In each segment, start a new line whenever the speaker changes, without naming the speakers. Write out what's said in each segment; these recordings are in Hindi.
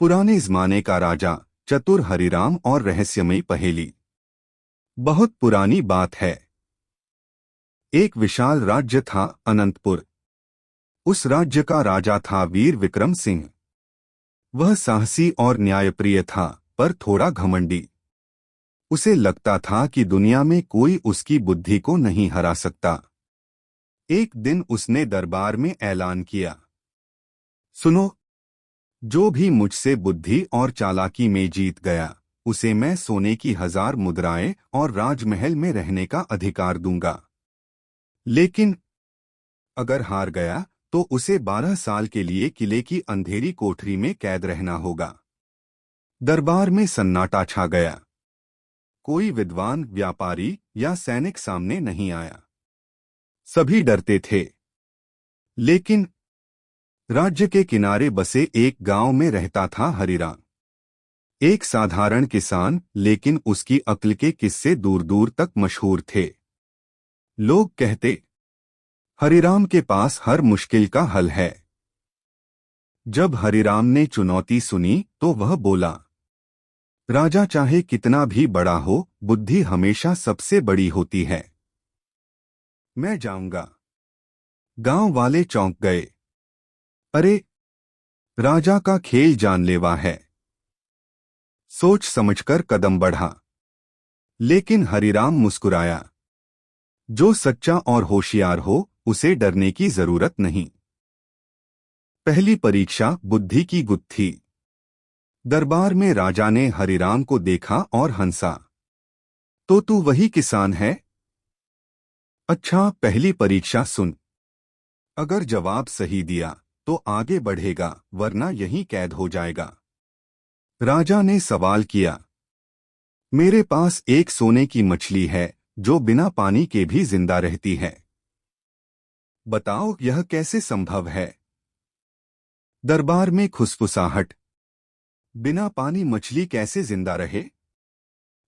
पुराने जमाने का राजा, चतुर हरिराम और रहस्यमयी पहेली। बहुत पुरानी बात है। एक विशाल राज्य था, अनंतपुर। उस राज्य का राजा था वीर विक्रम सिंह। वह साहसी और न्यायप्रिय था, पर थोड़ा घमंडी। उसे लगता था कि दुनिया में कोई उसकी बुद्धि को नहीं हरा सकता। एक दिन उसने दरबार में ऐलान किया, सुनो, जो भी मुझसे बुद्धि और चालाकी में जीत गया, उसे मैं सोने की 1000 मुद्राएं और राजमहल में रहने का अधिकार दूंगा। लेकिन अगर हार गया तो उसे 12 साल के लिए किले की अंधेरी कोठरी में कैद रहना होगा। दरबार में सन्नाटा छा गया। कोई विद्वान, व्यापारी या सैनिक सामने नहीं आया। सभी डरते थे। लेकिन राज्य के किनारे बसे एक गांव में रहता था हरिराम। एक साधारण किसान, लेकिन उसकी अक्ल के किस्से दूर दूर तक मशहूर थे। लोग कहते, हरिराम के पास हर मुश्किल का हल है। जब हरिराम ने चुनौती सुनी तो वह बोला, राजा चाहे कितना भी बड़ा हो, बुद्धि हमेशा सबसे बड़ी होती है। मैं जाऊंगा। गांव वाले चौंक गए। अरे, राजा का खेल जानलेवा है। सोच समझकर कदम बढ़ा। लेकिन हरिराम मुस्कुराया। जो सच्चा और होशियार हो, उसे डरने की जरूरत नहीं। पहली परीक्षा, बुद्धि की गुत्थी। दरबार में राजा ने हरिराम को देखा और हंसा। तो तू वही किसान है? अच्छा, पहली परीक्षा सुन। अगर जवाब सही दिया तो आगे बढ़ेगा, वरना यहीं कैद हो जाएगा। राजा ने सवाल किया, मेरे पास एक सोने की मछली है जो बिना पानी के भी जिंदा रहती है। बताओ यह कैसे संभव है? दरबार में खुसफुसाहट। बिना पानी मछली कैसे जिंदा रहे?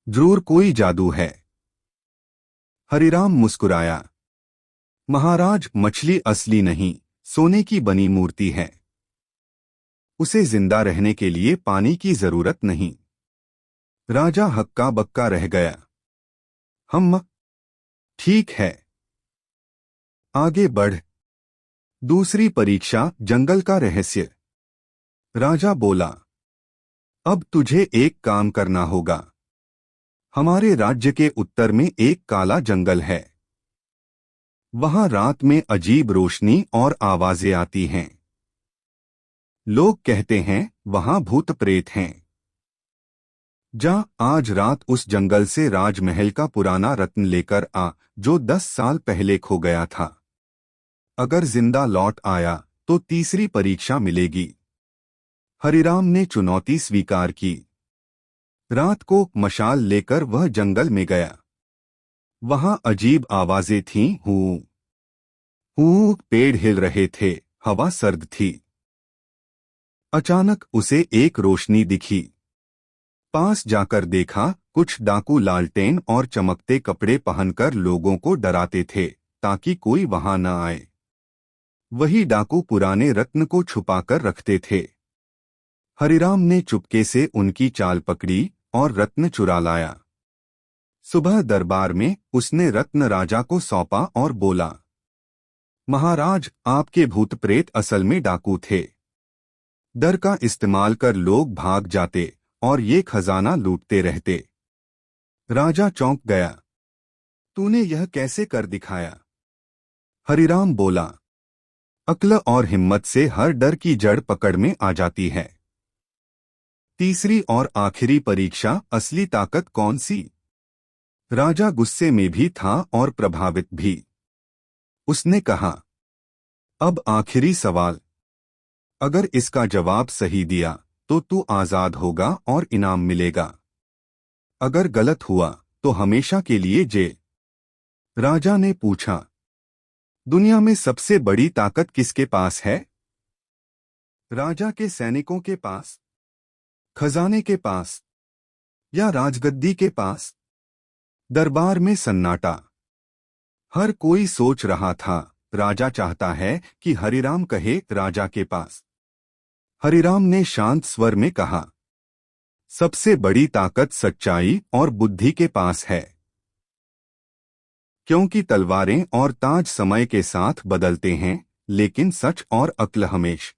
जरूर कोई जादू है। हरिराम मुस्कुराया, महाराज, मछली असली नहीं, सोने की बनी मूर्ति है। उसे जिंदा रहने के लिए पानी की जरूरत नहीं। राजा हक्का बक्का रह गया। हम ठीक है। आगे बढ़। दूसरी परीक्षा, जंगल का रहस्य। राजा बोला, अब तुझे एक काम करना होगा। हमारे राज्य के उत्तर में एक काला जंगल है। वहां रात में अजीब रोशनी और आवाजें आती हैं। लोग कहते हैं वहां भूत प्रेत हैं। जा आज रात उस जंगल से राजमहल का पुराना रत्न लेकर आ, जो 10 साल पहले खो गया था। अगर जिंदा लौट आया तो तीसरी परीक्षा मिलेगी। हरिराम ने चुनौती स्वीकार की। रात को मशाल लेकर वह जंगल में गया। वहां अजीब आवाजें थीं, हूँ हूँ, पेड़ हिल रहे थे, हवा सर्द थी। अचानक उसे एक रोशनी दिखी। पास जाकर देखा, कुछ डाकू लालटेन और चमकते कपड़े पहनकर लोगों को डराते थे, ताकि कोई वहां न आए। वही डाकू पुराने रत्न को छुपाकर रखते थे। हरिराम ने चुपके से उनकी चाल पकड़ी और रत्न चुरा लाया। सुबह दरबार में उसने रत्न राजा को सौंपा और बोला, महाराज, आपके भूत प्रेत असल में डाकू थे। डर का इस्तेमाल कर लोग भाग जाते और ये खजाना लूटते रहते। राजा चौंक गया। तूने यह कैसे कर दिखाया? हरिराम बोला, अक्ल और हिम्मत से हर डर की जड़ पकड़ में आ जाती है। तीसरी और आखिरी परीक्षा, असली ताकत कौन सी? राजा गुस्से में भी था और प्रभावित भी। उसने कहा, अब आखिरी सवाल। अगर इसका जवाब सही दिया तो तू आजाद होगा और इनाम मिलेगा। अगर गलत हुआ तो हमेशा के लिए जेल। राजा ने पूछा, दुनिया में सबसे बड़ी ताकत किसके पास है? राजा के सैनिकों के पास, खजाने के पास, या राजगद्दी के पास? दरबार में सन्नाटा। हर कोई सोच रहा था, राजा चाहता है कि हरिराम कहे राजा के पास। हरिराम ने शांत स्वर में कहा, सबसे बड़ी ताकत सच्चाई और बुद्धि के पास है, क्योंकि तलवारें और ताज समय के साथ बदलते हैं, लेकिन सच और अक्ल हमेशा